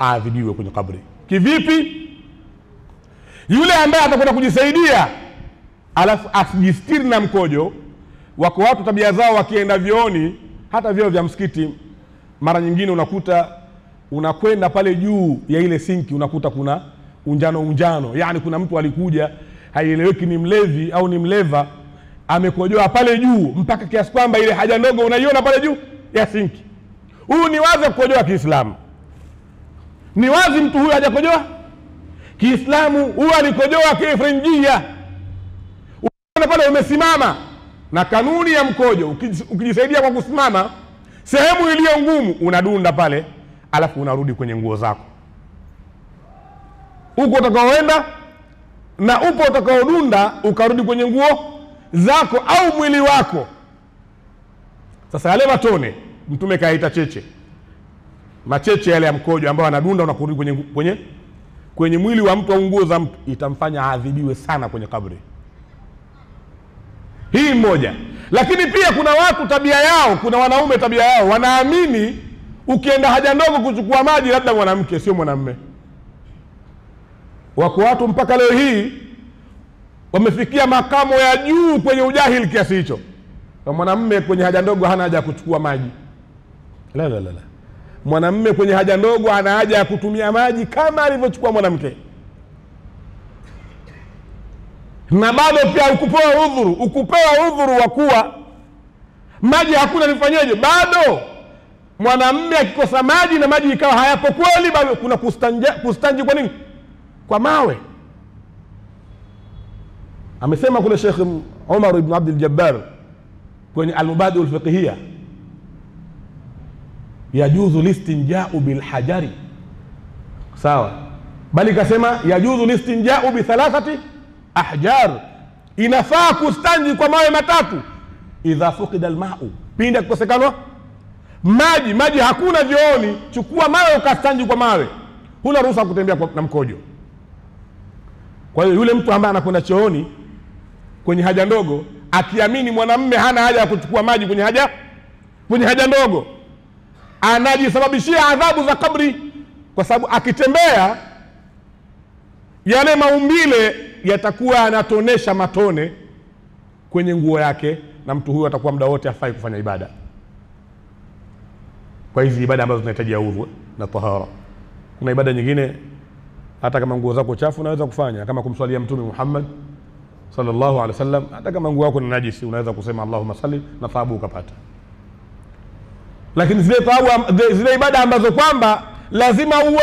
aadhibiwe kwenye kabri. Kivipi? Yule ambaye atakwenda kujisaidia alafu asijistiri na mkojo. Wako watu tabia zao wakienda vyooni, hata vyoo vya msikiti, mara nyingine unakwenda pale juu ya ile sinki unakuta kuna unjano, yani kuna mtu alikuja haieleweki ni mlevi au ni mleva, amekojoa pale juu mpaka kiasi kwamba ile haja ndogo unaiona pale juu ya sinki. Huyu ni wazi kukojoa Kiislamu? Ni wazi mtu huyu hajakojoa Kiislamu? Huyu alikojoa kifrinjia. Unaona pale umesimama, na kanuni ya mkojo ukijisaidia kwa kusimama, sehemu iliyo ngumu unadunda pale, alafu unarudi kwenye nguo zako. Uko utakaoenda na upo utakaodunda ukarudi kwenye nguo zako au mwili wako. Sasa yale matone Mtume kaita cheche, macheche yale ya mkojo ambao anadunda unakurudi kwenye mwili wa mtu au nguo za mtu, itamfanya adhibiwe sana kwenye kabri. Hii moja. Lakini pia kuna watu tabia yao, kuna wanaume tabia yao, wanaamini ukienda haja ndogo kuchukua maji labda mwanamke sio mwanamume. Wako watu mpaka leo hii wamefikia makamo ya juu kwenye ujahili kiasi hicho, kwa mwanamume kwenye haja ndogo hana haja ya kuchukua maji. La. Mwanamume kwenye haja ndogo ana haja ya kutumia maji kama alivyochukua mwanamke. Na bado pia ukupewa udhuru wa kuwa maji hakuna, nifanyeje? Bado mwanamume akikosa maji na maji ikawa hayapo kweli, bado kuna kustanji. Kwa nini? Kwa mawe. Amesema kule Sheikh Umar ibn Abdul Jabbar kwenye al-Mubadi al-Fiqhiyya, yajuzu listinja'u bil hajari. Sawa, bali kasema yajuzu listinja'u bi thalathati ahjar, inafaa kustanji kwa mawe matatu. Idha fuqida al-ma'u, pindi kukosekana maji hakuna vyooni, chukua mawe ukastanji kwa mawe, huna ruhusa kutembea na mkojo. Kwa hiyo yule mtu ambaye anakwenda chooni kwenye haja ndogo akiamini mwanamume hana haja ya kuchukua maji kwenye haja ndogo, anajisababishia adhabu za kabri, kwa sababu akitembea yale maumbile yatakuwa yanatonesha matone kwenye nguo yake, na mtu huyo atakuwa muda wote hafai kufanya ibada. Kwa hizi ibada ambazo zinahitaji udhu na tahara. Kuna ibada nyingine hata kama nguo zako chafu unaweza kufanya, kama kumswalia Mtume Muhammad sallallahu alaihi wasallam. Hata kama nguo yako ni najisi unaweza kusema Allahumma salli na thawabu ukapata. Lakini zile ibada ambazo kwamba lazima uwe